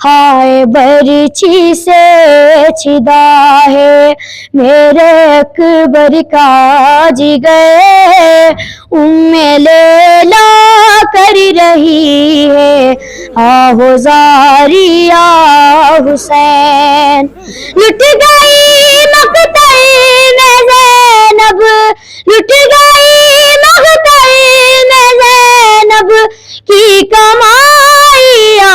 हाय बर्छी से छिदा है मेरे अकबर का जिगर, उम्मे लैला कर रही है आहो ज़ारिया हुसैन। लुट गई मक़तल में ज़ैनब, लुट गई मक़तल में ज़ैनब की कमाई या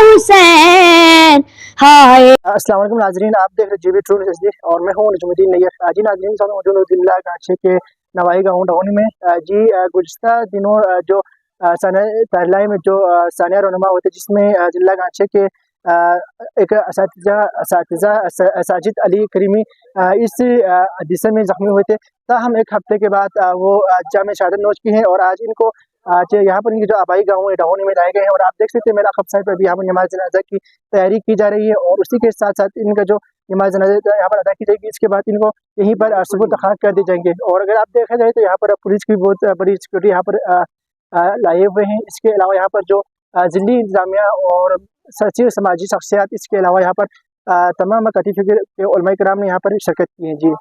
हुसैन। हाय अस्सलाम वालेकुम नाजरीन, आप देख रहे जीबी ट्रू न्यूज़ और मैं हूं नजमुद्दीन नैयर। जी नाजरीन, साथ मौजूद हूं जिला गांचे के नवाई गाँव ढोनी में। जी गुज़िश्ता दिनों जो तारलाई में जो सानिया रोनमा होते जिसमें जिला गांचे के एक असातिज़ा साजिद अली करीमी इस हादसे में ज़ख्मी हुए थे। ताहम एक हफ्ते के बाद वो जामे शहादत नोश की हैं और आज इनको यहाँ पर इनके जो आबाई गाँव है ढहोनी में लाए गए हैं। और आप देख सकते हैं मेरा खब साइड पर भी यहाँ पर नमाज जनाजा की तैयारी की जा रही है और उसी के साथ साथ इनका जो नमाज जनाजा यहाँ पर अदा की जाएगी। इसके बाद इनको यहीं पर सुपुर्द खाक कर दी जाएंगे। और अगर आप देखा जाए तो यहाँ पर पुलिस की बहुत बड़ी सिक्योरिटी यहाँ पर लाए हुए हैं। इसके अलावा यहाँ पर जो ज़िली इंतजामिया और सच्ची समाजी शख्सियात, इसके अलावा यहाँ पर तमाम कती फ़िक्र के उलमा किराम ने यहाँ पर शिरकत की है। जी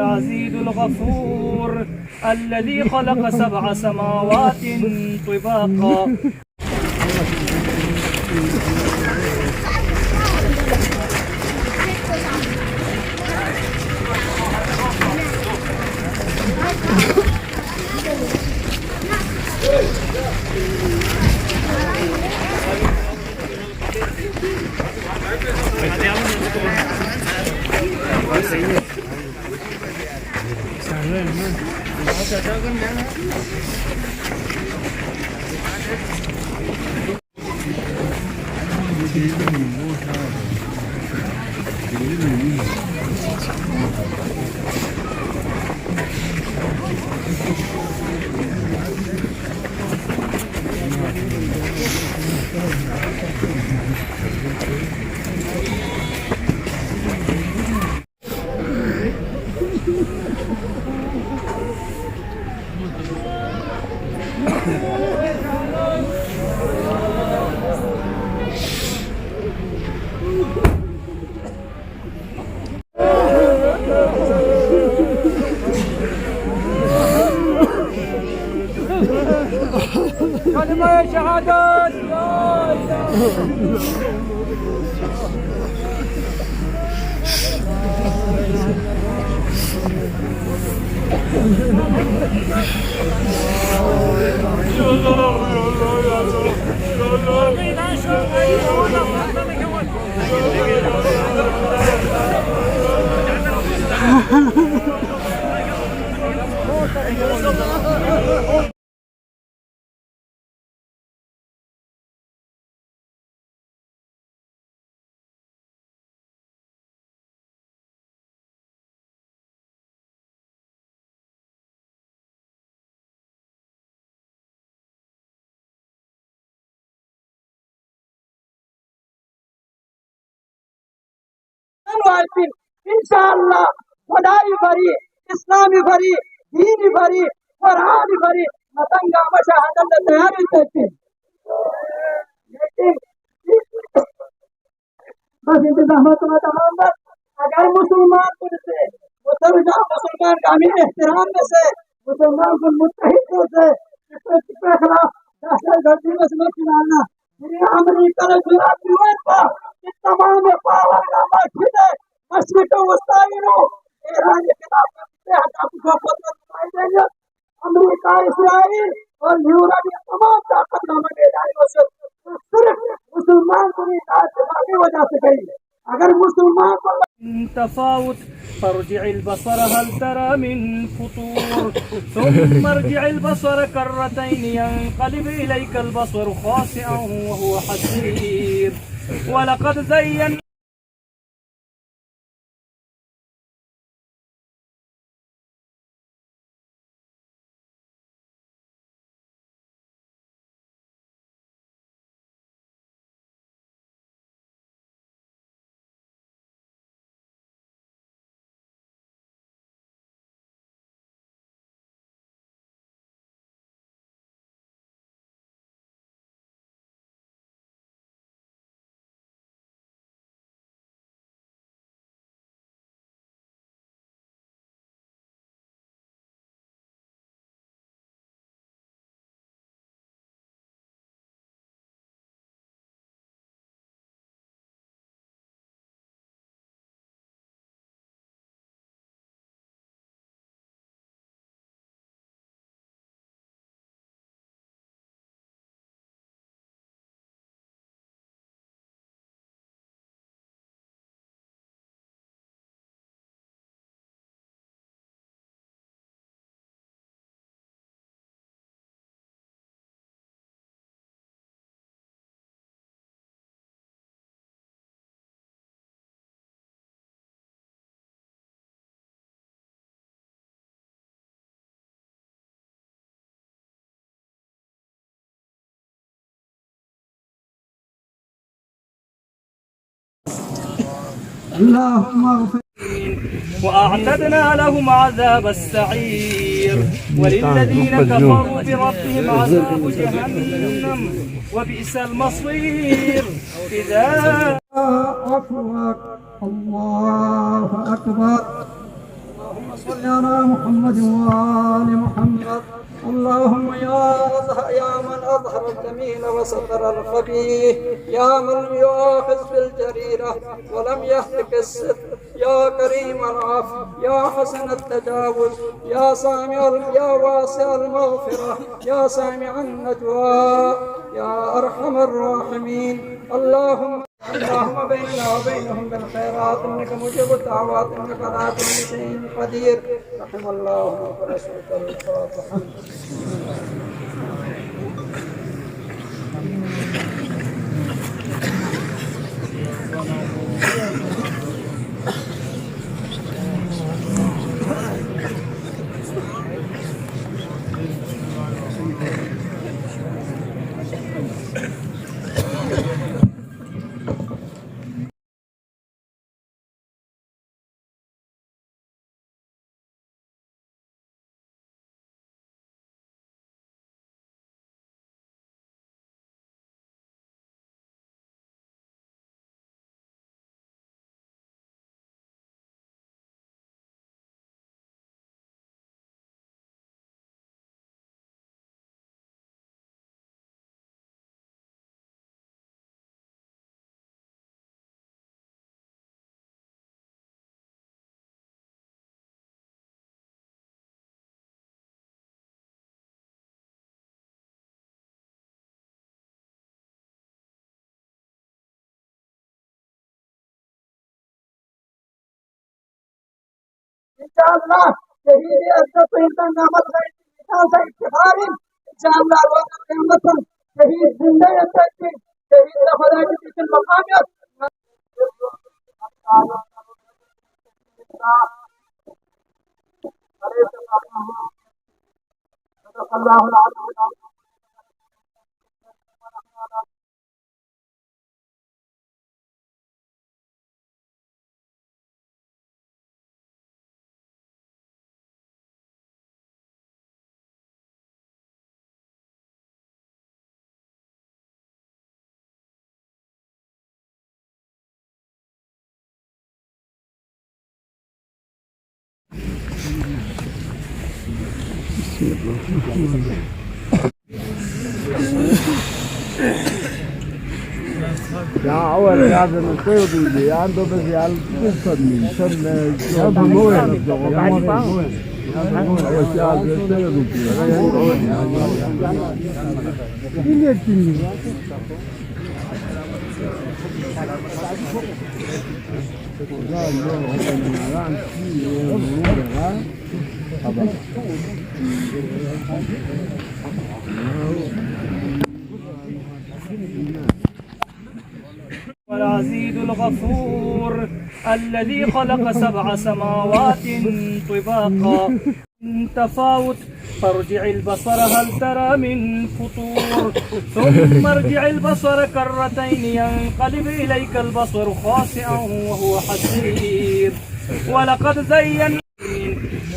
अज़ीज़ुल गफ़ूर अल्लज़ी ख़लक़ सबअ समावातिन तिबाक़ा। कलिमा शहादत ला इलाहा इंशाअल्लाह खुदाई भरी, इस्लामी भरी, दीनी भरी, कुरान भरी मतंगा शहादत तैयारी करते। लेकिन बस इंतजाम अगर मुसलमान से मुसलमान कामिल एहतराम में से मुसलमान को मुत्तहिद से इसके खिलाफ दहशतगर्दी में समझ डालना अमेरिका ने जुरा था कि तमाम पावर नामा खिले मशरिक वस्ताइनो ईरान के खिलाफ देंगे। अमेरिका, इसराइल और यूरोप ये तमाम ताकत नामा दे जाएंगे। सिर्फ मुसलमान को नहीं की वजह से गई है। अगर मुसलमान को التفاوت فارجع البصر هل ترى من فطور ثم ارجع البصر كرتين ينقلب إليك البصر خاسئا وهو حسير ولقد زينا اللهم اغفر وأعتدنا لهم عذاب السعير وللذين كفروا بربهم عذاب جهنم وبئس المصير إذا أكبر الله أكبر. اللهم صل على محمد وآل محمد. اللهم يا من أظهر الجميل وستر الخبيث، يا من لم يؤاخذ بالجريرة ولم يهتك الستر، يا كريم العفو، يا حسن التجاوز، يا يا واسع المغفرة، يا سامع النجوى، يا أرحم الراحمين. اللهم بيننا وبينهم بالخيرات انك مجيب الدعوات انك على كل شيء قدير. رحم الله ورسولك الفاتحه. इंशाअल्लाह यही इज्जत इंसान नामत है इंसान से इफ्तिखार इंशाअल्लाह रोज क़यामत यही जिंदा रहता है यही लफजा की किसी मकामियत Ja, أول قاعدة نصيد اللي عنده بس يعال تفصل من شن هذا مويه هذا مويه والعزيز الغفور الذي خلق 7 سماوات طباقا تفاوت فارجع البصر هل ترى من فطور ثم ارجع البصر كرتين ينقلب إليك البصر خاسئا وهو حسير ولقد زينا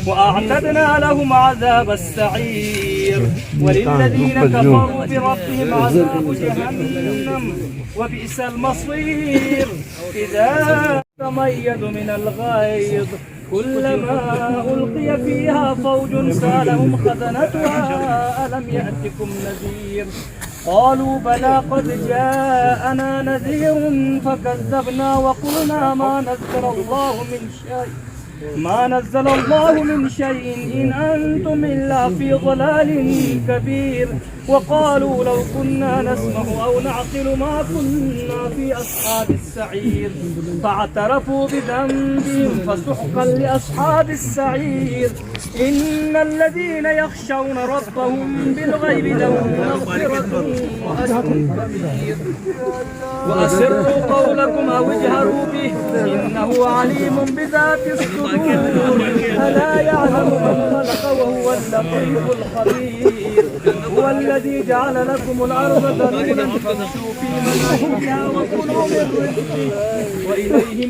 وأعتدنا لهم عذاب السعير وللذين كفروا بربهم عذاب جهنم وبئس المصير إذا تميز من الغيظ كلما ألقي فيها فوج سالهم خزنتها ألم يأتكم نذير قالوا بلى قد جاءنا نذير فكذبنا وقلنا ما نزل الله من شيء إن أنتم إلا في ضلال كبير وقالوا لو كنا نسمع أو نعقل ما كنا في أصحاب السعير فاعترفوا بذنبهم فسحقا لأصحاب السعير إن الذين يخشون ربهم بالغيب لهم مغفرة وأجر كبير وأسروا قولكم أو اجهروا به إنه عليم بذات الصدور ألا يعلم من خلق وهو اللطيف الخبير هو الذي جعل لكم الأرض ذلولا فامشوا في مناكبها وكلوا من رزقه وإليه